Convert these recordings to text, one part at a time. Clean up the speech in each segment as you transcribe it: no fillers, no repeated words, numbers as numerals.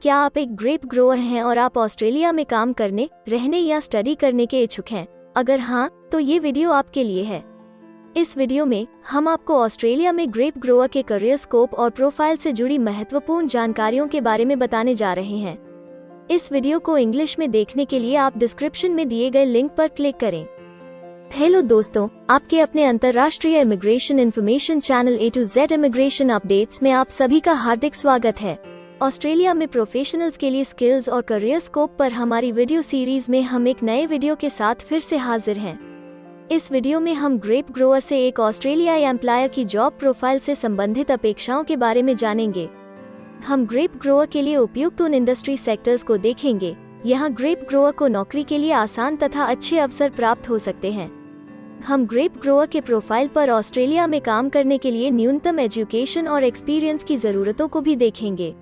क्या आप एक ग्रेप ग्रोअर हैं और आप ऑस्ट्रेलिया में काम करने, रहने या स्टडी करने के इच्छुक हैं? अगर हाँ, तो ये वीडियो आपके लिए है। इस वीडियो में हम आपको ऑस्ट्रेलिया में ग्रेप ग्रोअर के करियर स्कोप और प्रोफाइल से जुड़ी महत्वपूर्ण जानकारियों के बारे में बताने जा रहे हैं। इस वीडियो को इंग्लिश में देखने के लिए आप डिस्क्रिप्शन में दिए गए लिंक पर क्लिक करें। हेलो दोस्तों, आपके अपने अंतर्राष्ट्रीय immigration information channel A to Z immigration updates में आप सभी का हार्दिक स्वागत है। ऑस्ट्रेलिया में प्रोफेशनल्स के लिए स्किल्स और करियर स्कोप पर हमारी वीडियो सीरीज में हम एक नए वीडियो के साथ फिर से हाजिर हैं। इस वीडियो में हम ग्रेप ग्रोअर से एक ऑस्ट्रेलियाई एम्प्लॉयर की जॉब प्रोफाइल से संबंधित अपेक्षाओं के बारे में जानेंगे। हम ग्रेप ग्रोअर के लिए उपयुक्त उन इंडस्ट्री सेक्टर्स को देखेंगे। यहाँ ग्रेप ग्रोअर को नौकरी के लिए आसान तथा अच्छे अवसर प्राप्त हो सकते हैं। हम ग्रेप ग्रोअर के प्रोफाइल पर ऑस्ट्रेलिया में काम करने के लिए न्यूनतम एजुकेशन और एक्सपीरियंस की जरूरतों को भी देखेंगे।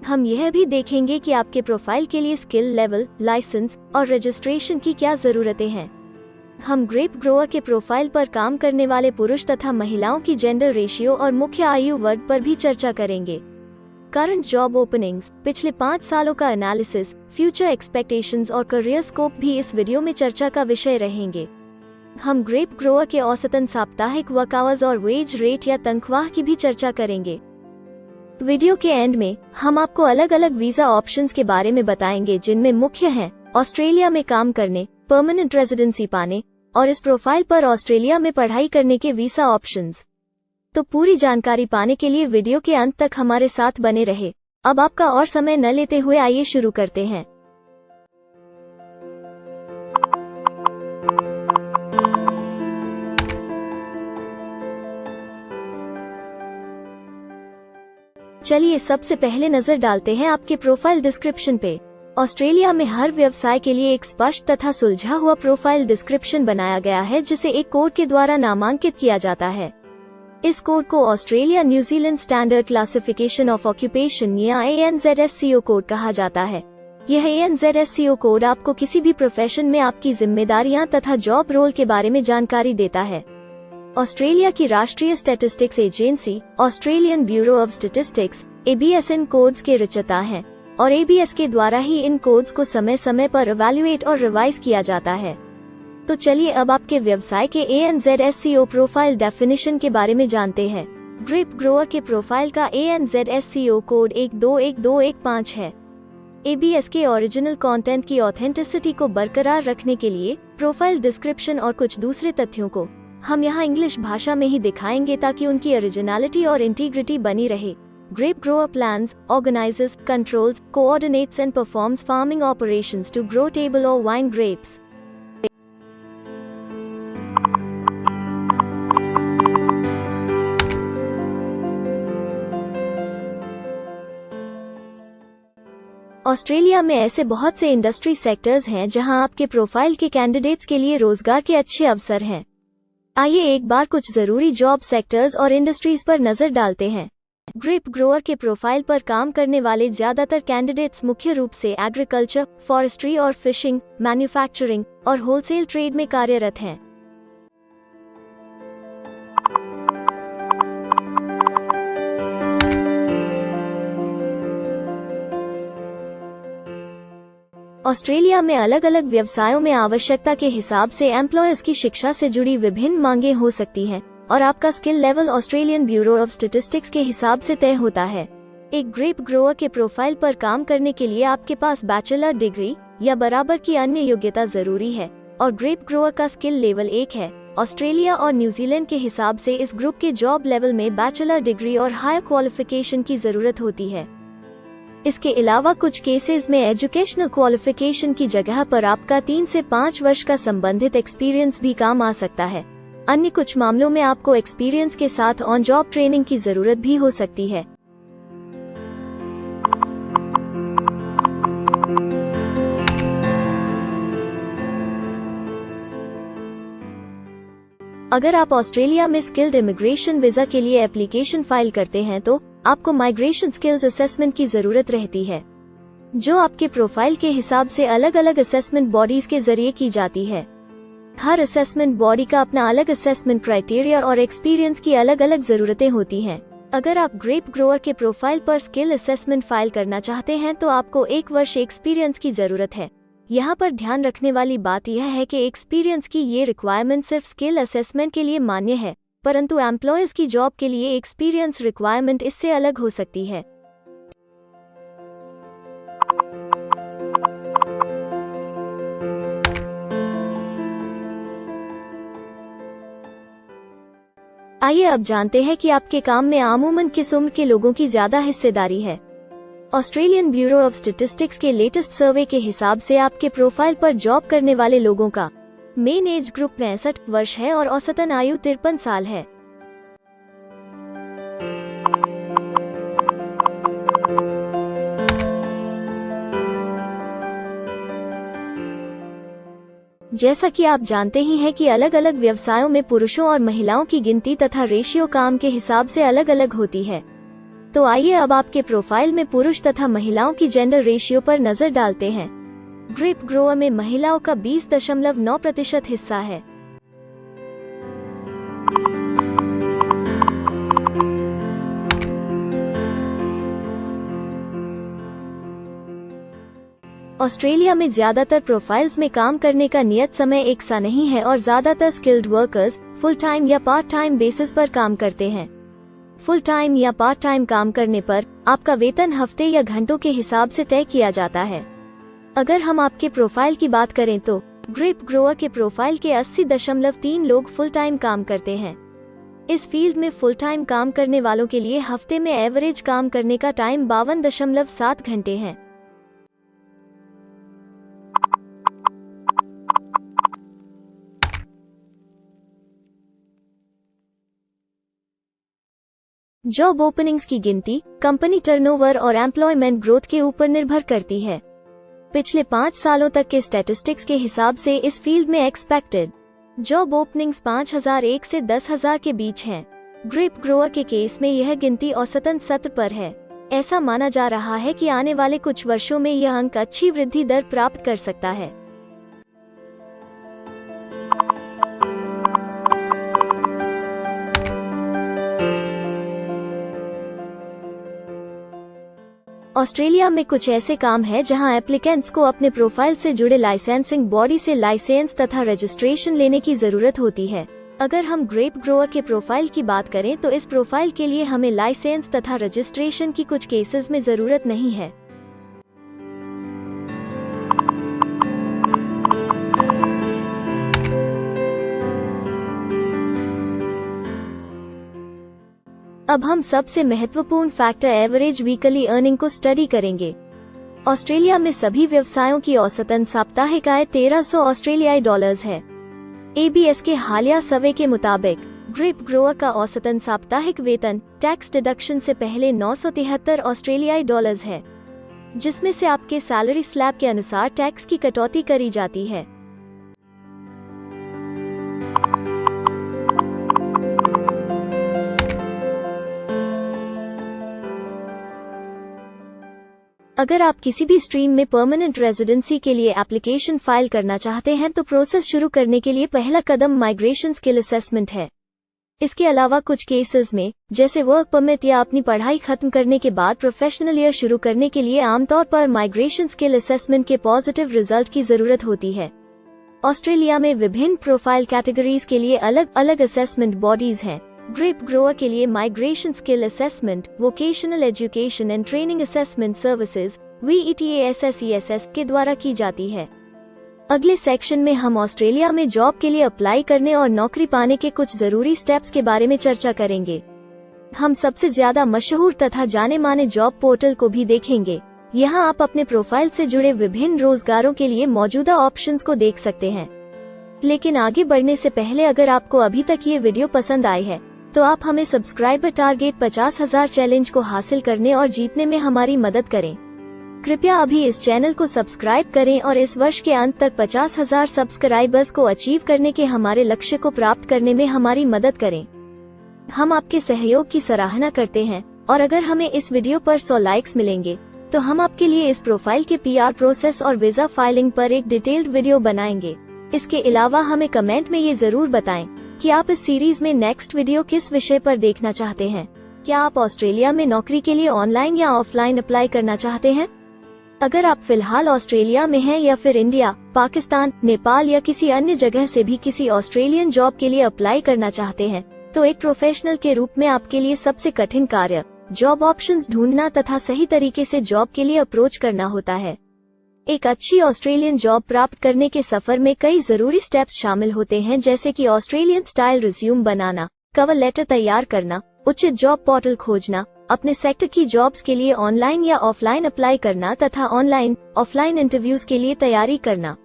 हम यह भी देखेंगे कि आपके प्रोफाइल के लिए स्किल लेवल, लाइसेंस और रजिस्ट्रेशन की क्या जरूरतें हैं। हम ग्रेप ग्रोअर के प्रोफाइल पर काम करने वाले पुरुष तथा महिलाओं की जेंडर रेशियो और मुख्य आयु वर्ग पर भी चर्चा करेंगे। करंट जॉब ओपनिंग्स, पिछले 5 सालों का एनालिसिस, फ्यूचर एक्सपेक्टेशंस और करियर स्कोप भी इस वीडियो में चर्चा का विषय रहेंगे। हम ग्रेप ग्रोअर के औसतन साप्ताहिक वर्क आवर्स और वेज रेट या तनख्वाह की भी चर्चा करेंगे। वीडियो के एंड में हम आपको अलग अलग वीजा ऑप्शंस के बारे में बताएंगे, जिनमें मुख्य हैं ऑस्ट्रेलिया में काम करने, परमानेंट रेजिडेंसी पाने और इस प्रोफाइल पर ऑस्ट्रेलिया में पढ़ाई करने के वीजा ऑप्शंस। तो पूरी जानकारी पाने के लिए वीडियो के अंत तक हमारे साथ बने रहे। अब आपका और समय न लेते हुए आइए शुरू करते हैं। चलिए सबसे पहले नजर डालते हैं आपके प्रोफाइल डिस्क्रिप्शन पे। ऑस्ट्रेलिया में हर व्यवसाय के लिए एक स्पष्ट तथा सुलझा हुआ प्रोफाइल डिस्क्रिप्शन बनाया गया है, जिसे एक कोड के द्वारा नामांकित किया जाता है। इस कोड को Australia New Zealand standard classification of occupation या ANZSCO कोड कहा जाता है। यह ANZSCO कोड आपको किसी भी प्रोफेशन में आपकी जिम्मेदारियां तथा जॉब रोल के बारे में जानकारी देता है। ऑस्ट्रेलिया की राष्ट्रीय statistics agency, Australian bureau of statistics, ABS in codes के रचयिता हैं और ABS के द्वारा ही इन कोड्स को समय समय पर इवैल्यूएट और रिवाइज किया जाता है। तो चलिए अब आपके व्यवसाय के ANZSCO प्रोफाइल डेफिनेशन के बारे में जानते हैं। ग्रेप ग्रोअर के प्रोफाइल का ANZSCO कोड 121215 है। ABS के ओरिजिनल कंटेंट की ऑथेंटिसिटी को बरकरार रखने के लिए प्रोफाइल डिस्क्रिप्शन और कुछ दूसरे तथ्यों को हम यहाँ इंग्लिश भाषा में ही दिखाएंगे, ताकि उनकी ओरिजिनलिटी और इंटीग्रिटी बनी रहे। Grape grower plans, organises, controls, coordinates and performs farming operations to grow table और वाइन ग्रेप्स। ऑस्ट्रेलिया में ऐसे बहुत से इंडस्ट्री सेक्टर्स हैं जहां आपके प्रोफाइल के कैंडिडेट्स के लिए रोजगार के अच्छे अवसर हैं। आइए एक बार कुछ जरूरी जॉब सेक्टर्स और इंडस्ट्रीज पर नजर डालते हैं। ग्रेप ग्रोअर के प्रोफाइल पर काम करने वाले ज्यादातर कैंडिडेट्स मुख्य रूप से एग्रीकल्चर, फॉरेस्ट्री और फिशिंग, मैन्युफैक्चरिंग और होलसेल ट्रेड में कार्यरत हैं। ऑस्ट्रेलिया में अलग अलग व्यवसायों में आवश्यकता के हिसाब से एम्प्लॉयर्स की शिक्षा से जुड़ी विभिन्न मांगें हो सकती हैं और आपका skill level Australian bureau of statistics के हिसाब से तय होता है। एक ग्रेप ग्रोअर के प्रोफाइल पर काम करने के लिए आपके पास बैचलर डिग्री या बराबर की अन्य योग्यता जरूरी है और ग्रेप ग्रोअर का स्किल लेवल 1 है। ऑस्ट्रेलिया और न्यूजीलैंड के हिसाब से इस ग्रुप के जॉब लेवल में बैचलर डिग्री और हायर क्वालिफिकेशन की जरूरत होती है। इसके अलावा कुछ केसेस में एजुकेशनल क्वालिफिकेशन की जगह पर आपका 3 से 5 वर्ष का संबंधित एक्सपीरियंस भी काम आ सकता है। अन्य कुछ मामलों में आपको एक्सपीरियंस के साथ ऑन जॉब ट्रेनिंग की जरूरत भी हो सकती है। अगर आप ऑस्ट्रेलिया में स्किल्ड इमिग्रेशन वीजा के लिए एप्लीकेशन फाइल करते हैं तो आपको माइग्रेशन स्किल्स असेसमेंट की जरूरत रहती है, जो आपके प्रोफाइल के हिसाब से अलग अलग असेसमेंट बॉडीज के जरिए की जाती है। हर असेसमेंट बॉडी का अपना अलग असेसमेंट क्राइटेरिया और एक्सपीरियंस की अलग अलग जरूरतें होती हैं। अगर आप ग्रेप ग्रोअर के प्रोफाइल पर स्किल असेसमेंट फाइल करना चाहते हैं तो आपको 1 वर्ष एक्सपीरियंस की जरूरत है। यहाँ पर ध्यान रखने वाली बात यह है कि एक्सपीरियंस की ये रिक्वायरमेंट सिर्फ स्किल असेसमेंट के लिए मान्य है, परंतु एम्प्लॉयर्स की जॉब के लिए एक्सपीरियंस रिक्वायरमेंट इससे अलग हो सकती है। आइए अब जानते हैं कि आपके काम में अमूमन किस उम्र के लोगों की ज्यादा हिस्सेदारी है। ऑस्ट्रेलियन ब्यूरो ऑफ स्टैटिस्टिक्स के लेटेस्ट सर्वे के हिसाब से आपके प्रोफाइल पर जॉब करने वाले लोगों का मेन एज ग्रुप 65 वर्ष है और औसतन आयु 53 साल है। जैसा कि आप जानते ही हैं कि अलग अलग व्यवसायों में पुरुषों और महिलाओं की गिनती तथा रेशियो काम के हिसाब से अलग अलग होती है। तो आइए अब आपके प्रोफाइल में पुरुष तथा महिलाओं की जेंडर रेशियो पर नजर डालते हैं। ग्रेप ग्रोअर में महिलाओं का 20.9% हिस्सा है। ऑस्ट्रेलिया में ज्यादातर प्रोफाइल्स में काम करने का नियत समय एक सा नहीं है और ज्यादातर स्किल्ड वर्कर्स फुल टाइम या पार्ट टाइम बेसिस पर काम करते हैं। फुल टाइम या पार्ट टाइम काम करने पर आपका वेतन हफ्ते या घंटों के हिसाब से तय किया जाता है। अगर हम आपके प्रोफाइल की बात करें तो ग्रेप ग्रोअर के प्रोफाइल के 80.3 लोग फुल टाइम काम करते हैं। इस फील्ड में फुल टाइम काम करने वालों के लिए हफ्ते में एवरेज काम करने का टाइम 52.7 घंटे है। जॉब ओपनिंग्स की गिनती कंपनी टर्नओवर और एम्प्लॉयमेंट ग्रोथ के ऊपर निर्भर करती है। पिछले 5 सालों तक के स्टैटिस्टिक्स के हिसाब से इस फील्ड में एक्सपेक्टेड जॉब ओपनिंग्स 5001 से 10,000 के बीच हैं। ग्रेप ग्रोअर के केस में यह गिनती औसतन 70 पर है। ऐसा माना जा रहा है कि आने वाले कुछ वर्षों में यह अंक अच्छी वृद्धि दर प्राप्त कर सकता है। ऑस्ट्रेलिया में कुछ ऐसे काम हैं जहां एप्लीकेंट्स को अपने प्रोफाइल से जुड़े लाइसेंसिंग बॉडी से लाइसेंस तथा रजिस्ट्रेशन लेने की जरूरत होती है। अगर हम ग्रेप ग्रोअर के प्रोफाइल की बात करें तो इस प्रोफाइल के लिए हमें लाइसेंस तथा रजिस्ट्रेशन की कुछ केसेस में जरूरत नहीं है। अब हम सबसे महत्वपूर्ण फैक्टर एवरेज वीकली अर्निंग को स्टडी करेंगे। ऑस्ट्रेलिया में सभी व्यवसायों की औसतन साप्ताहिक आय 1300 ऑस्ट्रेलियाई डॉलर्स है। ABS के हालिया सर्वे के मुताबिक ग्रेप ग्रोअर का औसतन साप्ताहिक वेतन टैक्स डिडक्शन से पहले 973 ऑस्ट्रेलियाई डॉलर्स है, जिसमें से आपके सैलरी स्लैब के अनुसार टैक्स की कटौती करी जाती है। अगर आप किसी भी स्ट्रीम में परमानेंट रेजिडेंसी के लिए एप्लीकेशन फाइल करना चाहते हैं तो प्रोसेस शुरू करने के लिए पहला कदम माइग्रेशन स्किल असेसमेंट है। इसके अलावा कुछ केसेस में जैसे वर्क परमिट या अपनी पढ़ाई खत्म करने के बाद प्रोफेशनल ईयर शुरू करने के लिए आमतौर पर माइग्रेशन स्किल असेसमेंट के पॉजिटिव रिजल्ट की जरूरत होती है। ऑस्ट्रेलिया में विभिन्न प्रोफाइल कैटेगरीज के लिए अलग अलग असेसमेंट बॉडीज हैं। ग्रेप ग्रोअर के लिए migration skill assessment vocational education and training assessment services VETASSESS के द्वारा की जाती है। अगले सेक्शन में हम ऑस्ट्रेलिया में जॉब के लिए अप्लाई करने और नौकरी पाने के कुछ जरूरी स्टेप्स के बारे में चर्चा करेंगे। हम सबसे ज्यादा मशहूर तथा जाने माने जॉब पोर्टल को भी देखेंगे। यहाँ आप अपने प्रोफाइल से जुड़े विभिन्न रोजगारों के लिए मौजूदा ऑप्शंस को देख सकते हैं। लेकिन आगे बढ़ने से पहले अगर आपको अभी तक ये वीडियो पसंद आई है तो आप हमें सब्सक्राइबर टारगेट 50,000 चैलेंज को हासिल करने और जीतने में हमारी मदद करें। कृपया अभी इस चैनल को सब्सक्राइब करें और इस वर्ष के अंत तक 50,000 सब्सक्राइबर्स को अचीव करने के हमारे लक्ष्य को प्राप्त करने में हमारी मदद करें। हम आपके सहयोग की सराहना करते हैं और अगर हमें इस वीडियो पर 100 लाइक्स मिलेंगे तो हम आपके लिए इस प्रोफाइल के PR प्रोसेस और वीजा फाइलिंग पर एक डिटेल्ड वीडियो बनाएंगे। इसके अलावा हमें कमेंट में ये जरूर बताएं कि आप इस सीरीज में नेक्स्ट वीडियो किस विषय पर देखना चाहते हैं। क्या आप ऑस्ट्रेलिया में नौकरी के लिए ऑनलाइन या ऑफलाइन अप्लाई करना चाहते हैं? अगर आप फिलहाल ऑस्ट्रेलिया में हैं या फिर इंडिया, पाकिस्तान, नेपाल या किसी अन्य जगह से भी किसी ऑस्ट्रेलियन जॉब के लिए अप्लाई करना चाहते हैं, तो एक प्रोफेशनल के रूप में आपके लिए सबसे कठिन कार्य जॉब ऑप्शंस ढूंढना तथा सही तरीके से जॉब के लिए अप्रोच करना होता है। एक अच्छी ऑस्ट्रेलियन जॉब प्राप्त करने के सफर में कई जरूरी स्टेप्स शामिल होते हैं, जैसे कि ऑस्ट्रेलियन स्टाइल रिज्यूम बनाना, कवर लेटर तैयार करना, उचित जॉब पोर्टल खोजना, अपने सेक्टर की जॉब्स के लिए ऑनलाइन या ऑफलाइन अप्लाई करना तथा ऑनलाइन ऑफलाइन इंटरव्यूज के लिए तैयारी करना।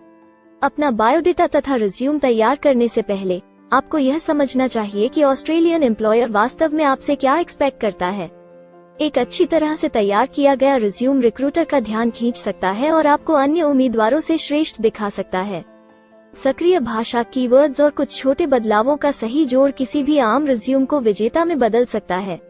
अपना बायोडेटा तथा रिज्यूम तैयार करने से पहले आपको यह समझना चाहिए कि ऑस्ट्रेलियन एम्प्लॉयर वास्तव में आपसे क्या एक्सपेक्ट करता है। एक अच्छी तरह से तैयार किया गया रिज्यूम रिक्रूटर का ध्यान खींच सकता है और आपको अन्य उम्मीदवारों से श्रेष्ठ दिखा सकता है। सक्रिय भाषा, कीवर्ड्स और कुछ छोटे बदलावों का सही जोड़ किसी भी आम रिज्यूम को विजेता में बदल सकता है।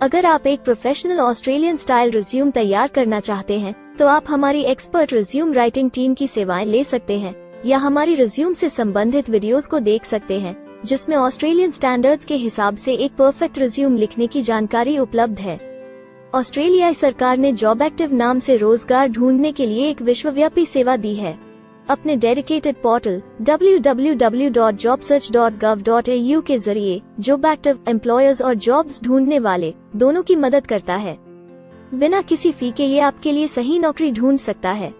अगर आप एक प्रोफेशनल ऑस्ट्रेलियन स्टाइल रिज्यूम तैयार करना चाहते हैं, तो आप हमारी एक्सपर्ट रिज्यूम राइटिंग टीम की सेवाएं ले सकते हैं या हमारी रिज्यूम से संबंधित वीडियोस को देख सकते हैं, जिसमें ऑस्ट्रेलियन स्टैंडर्ड्स के हिसाब से एक परफेक्ट रिज्यूम लिखने की जानकारी उपलब्ध है। ऑस्ट्रेलियाई सरकार ने जॉब एक्टिव नाम से रोजगार ढूंढने के लिए एक विश्वव्यापी सेवा दी है। अपने डेडिकेटेड पोर्टल www.jobsearch.gov.au के जरिए जॉब एक्टिव एम्प्लॉयर्स और जॉब्स ढूंढने वाले दोनों की मदद करता है। बिना किसी फी के ये आपके लिए सही नौकरी ढूंढ सकता है।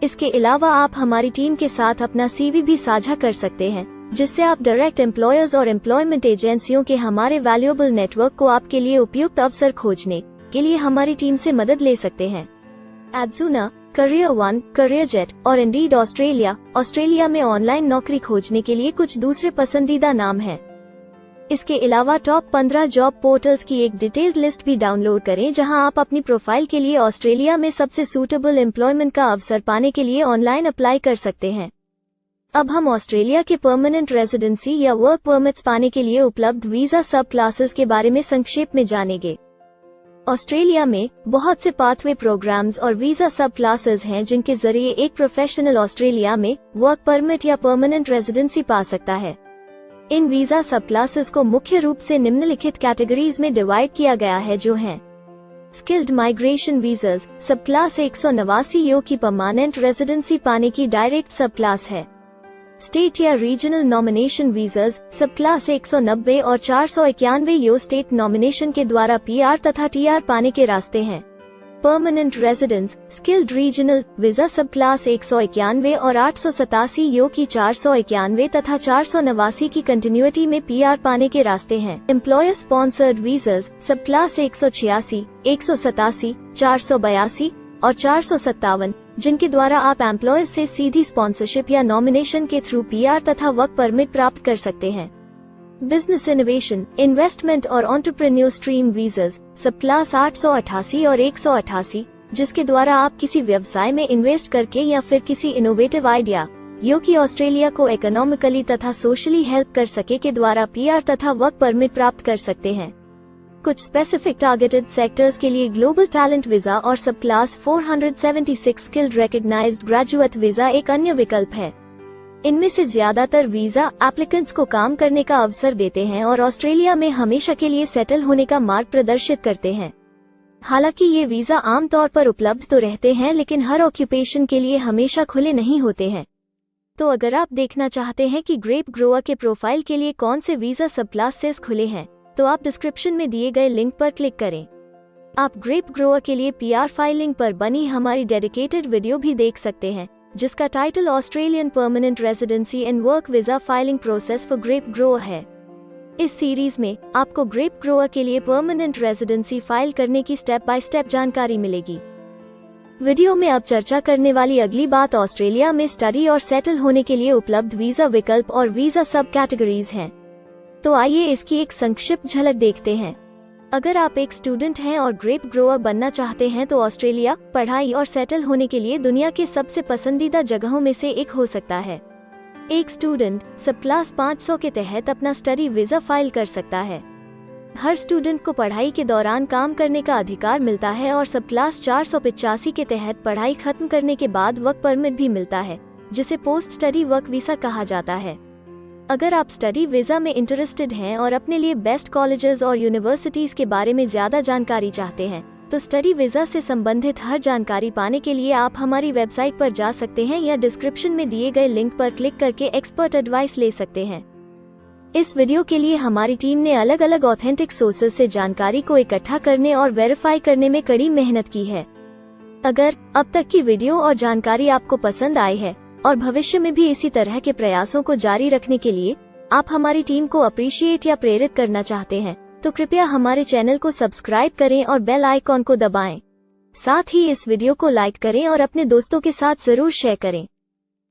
इसके अलावा आप हमारी टीम के साथ अपना CV भी साझा कर सकते हैं, जिससे आप डायरेक्ट एम्प्लॉयर्स और एम्प्लॉयमेंट एजेंसियों के हमारे वैल्यूएबल नेटवर्क को आपके लिए उपयुक्त अवसर खोजने के लिए हमारी टीम से मदद ले सकते हैं। एडजुना, करियर वन, करियर जेट और इंडीड ऑस्ट्रेलिया में ऑनलाइन नौकरी खोजने के लिए कुछ दूसरे पसंदीदा नाम हैं। इसके अलावा टॉप 15 जॉब पोर्टल्स की एक डिटेल्ड लिस्ट भी डाउनलोड करें, जहां आप अपनी प्रोफाइल के लिए ऑस्ट्रेलिया में सबसे सूटेबल एम्प्लॉयमेंट का अवसर पाने के लिए ऑनलाइन अप्लाई कर सकते हैं। अब हम ऑस्ट्रेलिया के परमानेंट रेजिडेंसी या वर्क परमिट्स पाने के लिए उपलब्ध वीजा सब क्लासेस के बारे में संक्षेप में जानेंगे। ऑस्ट्रेलिया में बहुत से पाथवे प्रोग्राम्स और वीजा सब क्लासेस हैं, जिनके जरिए एक प्रोफेशनल ऑस्ट्रेलिया में वर्क परमिट या परमानेंट रेजिडेंसी पा सकता है। इन वीजा सब क्लासेस को मुख्य रूप से निम्नलिखित कैटेगरीज में डिवाइड किया गया है, जो हैं स्किल्ड माइग्रेशन वीजास सब क्लास 189 यो की परमानेंट रेजिडेंसी पाने की डायरेक्ट सब क्लास है। स्टेट या रीजनल नॉमिनेशन वीजास सब क्लास 190 और 491 यो स्टेट नॉमिनेशन के द्वारा PR तथा TR पाने के रास्ते हैं। Permanent residence skilled regional visa सब क्लास 191 और 887 यो की 491 तथा 489 की कंटिन्यूटी में PR पाने के रास्ते हैं। एम्प्लॉयर स्पॉन्सर्ड वीजास सब क्लास 186, 187, 482 और 457, जिनके द्वारा आप एम्प्लॉयर से सीधी स्पॉन्सरशिप या नॉमिनेशन के थ्रू PR तथा वर्क परमिट प्राप्त कर सकते हैं। बिजनेस इनोवेशन, इन्वेस्टमेंट और एंटरप्रेन्योर स्ट्रीम वीजास सब क्लास 888 और 188, जिसके द्वारा आप किसी व्यवसाय में इन्वेस्ट करके या फिर किसी इनोवेटिव आइडिया यो कि ऑस्ट्रेलिया को इकोनॉमिकली तथा सोशली हेल्प कर सके के द्वारा PR तथा वर्क परमिट प्राप्त कर सकते हैं। कुछ स्पेसिफिक टारगेटेड सेक्टर्स के लिए ग्लोबल टैलेंट वीजा और subclass 476 skilled recognised graduate visa एक अन्य विकल्प है। इनमें से ज्यादातर वीजा एप्लीकेंट्स को काम करने का अवसर देते हैं और ऑस्ट्रेलिया में हमेशा के लिए सेटल होने का मार्ग प्रदर्शित करते हैं। हालांकि ये वीजा आमतौर पर उपलब्ध तो रहते हैं, लेकिन हर ऑक्यूपेशन के लिए हमेशा खुले नहीं होते हैं। तो अगर आप देखना चाहते हैं कि ग्रेप ग्रोअर के प्रोफाइल के लिए कौन से वीजा सब क्लासेस खुले हैं, तो आप डिस्क्रिप्शन में दिए गए लिंक पर क्लिक करें। आप ग्रेप ग्रोअर के लिए PR फाइलिंग पर बनी हमारी डेडिकेटेड वीडियो भी देख सकते हैं, जिसका title Australian permanent residency and work visa filing process for grape grower है। इस सीरीज में आपको ग्रेप ग्रोअर के लिए परमानेंट रेजिडेंसी फाइल करने की स्टेप बाय स्टेप जानकारी मिलेगी। वीडियो में अब चर्चा करने वाली अगली बात ऑस्ट्रेलिया में स्टडी और सेटल होने के लिए उपलब्ध वीजा विकल्प और वीजा सब कैटेगरीज हैं। तो आइए इसकी एक संक्षिप्त झलक देखते हैं। अगर आप एक स्टूडेंट हैं और ग्रेप ग्रोअर बनना चाहते हैं, तो ऑस्ट्रेलिया पढ़ाई और सेटल होने के लिए दुनिया के सबसे पसंदीदा जगहों में से एक हो सकता है। एक स्टूडेंट सब क्लास 500 के तहत अपना स्टडी वीजा फाइल कर सकता है। हर स्टूडेंट को पढ़ाई के दौरान काम करने का अधिकार मिलता है और सब क्लास 485 के तहत पढ़ाई खत्म करने के बाद वर्क परमिट भी मिलता है, जिसे पोस्ट स्टडी वर्क वीजा कहा जाता है। अगर आप स्टडी वीज़ा में इंटरेस्टेड हैं और अपने लिए बेस्ट कॉलेजेस और यूनिवर्सिटीज़ के बारे में ज़्यादा जानकारी चाहते हैं, तो स्टडी वीज़ा से संबंधित हर जानकारी पाने के लिए आप हमारी वेबसाइट पर जा सकते हैं या डिस्क्रिप्शन में दिए गए लिंक पर क्लिक करके एक्सपर्ट एडवाइस ले सकते हैं। इस वीडियो के लिए हमारी टीम ने अलग अलग ऑथेंटिक सोर्सेज से जानकारी को इकट्ठा करने और वेरीफाई करने में कड़ी मेहनत की है। अगर अब तक की वीडियो और जानकारी आपको पसंद आई है और भविष्य में भी इसी तरह के प्रयासों को जारी रखने के लिए आप हमारी टीम को अप्रिशिएट या प्रेरित करना चाहते हैं, तो कृपया हमारे चैनल को सब्सक्राइब करें और बेल आइकॉन को दबाएं। साथ ही इस वीडियो को लाइक करें और अपने दोस्तों के साथ जरूर शेयर करें।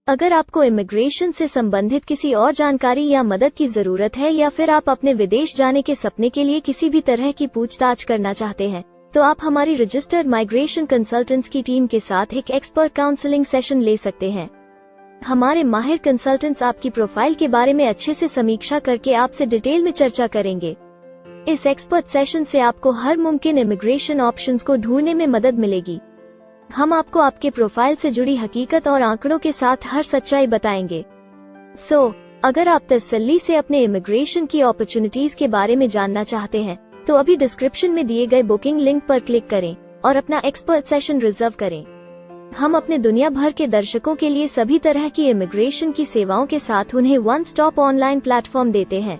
अगर आपको इमिग्रेशन से संबंधित किसी और जानकारी या मदद की जरूरत है या फिर आप अपने विदेश जाने के सपने के लिए किसी भी तरह की पूछताछ करना चाहते हैं, तो आप हमारी रजिस्टर्ड माइग्रेशन कंसल्टेंट्स की टीम के साथ एक एक्सपर्ट काउंसलिंग सेशन ले सकते हैं। हमारे माहिर कंसल्टेंट्स आपकी प्रोफाइल के बारे में अच्छे से समीक्षा करके आपसे डिटेल में चर्चा करेंगे। इस एक्सपर्ट सेशन से आपको हर मुमकिन इमिग्रेशन ऑप्शंस को ढूंढने में मदद मिलेगी। हम आपको आपके प्रोफाइल से जुड़ी हकीकत और आंकड़ों के साथ हर सच्चाई बताएंगे। अगर आप तसल्ली से अपने इमिग्रेशन की अपॉर्चुनिटीज के बारे में जानना चाहते हैं, तो अभी डिस्क्रिप्शन में दिए गए बुकिंग लिंक पर क्लिक करें और अपना एक्सपर्ट सेशन रिजर्व करें। हम अपने दुनिया भर के दर्शकों के लिए सभी तरह की इमिग्रेशन की सेवाओं के साथ उन्हें वन स्टॉप ऑनलाइन प्लेटफॉर्म देते हैं।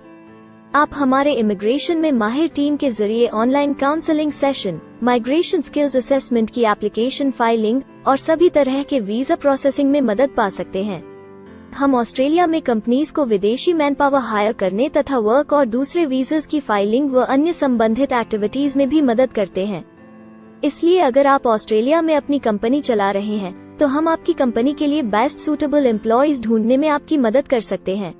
आप हमारे इमिग्रेशन में माहिर टीम के जरिए online counselling session, migration skills assessment की एप्लीकेशन फाइलिंग और सभी तरह के वीजा प्रोसेसिंग में मदद पा सकते हैं। हम ऑस्ट्रेलिया में कंपनीज को विदेशी मैन पावर हायर करने तथा वर्क और दूसरे वीजास की फाइलिंग व अन्य संबंधित एक्टिविटीज में भी मदद करते हैं। इसलिए अगर आप ऑस्ट्रेलिया में अपनी कंपनी चला रहे हैं, तो हम आपकी कंपनी के लिए बेस्ट सूटेबल एम्प्लॉयज ढूंढने में आपकी मदद कर सकते हैं।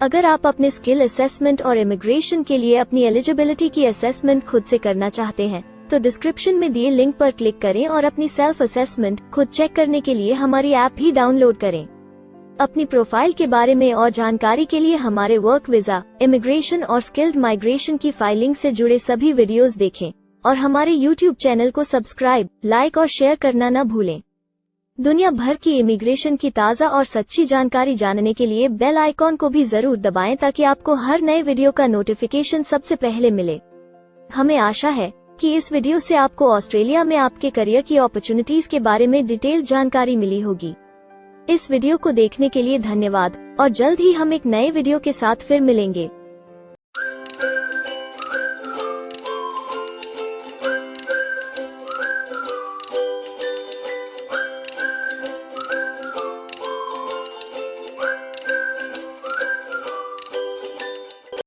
अगर आप अपने स्किल असेसमेंट और इमिग्रेशन के लिए अपनी एलिजिबिलिटी की असेसमेंट खुद से करना चाहते हैं, तो डिस्क्रिप्शन में दिए लिंक पर क्लिक करें और अपनी सेल्फ असेसमेंट खुद चेक करने के लिए हमारी ऐप भी डाउनलोड करें। अपनी प्रोफाइल के बारे में और जानकारी के लिए हमारे वर्क वीजा, इमिग्रेशन और स्किल्ड माइग्रेशन की फाइलिंग से जुड़े सभी वीडियोस देखें और हमारे YouTube चैनल को सब्सक्राइब, लाइक और शेयर करना न भूलें। दुनिया भर की इमिग्रेशन की ताज़ा और सच्ची जानकारी जानने के लिए बेल आइकॉन को भी जरूर दबाएं ताकि आपको हर नए वीडियो का नोटिफिकेशन सबसे पहले मिले। हमें आशा है कि इस वीडियो से आपको ऑस्ट्रेलिया में आपके करियर की अपॉर्चुनिटीज के बारे में डिटेल जानकारी मिली होगी। इस वीडियो को देखने के लिए धन्यवाद और जल्द ही हम एक नए वीडियो के साथ फिर मिलेंगे।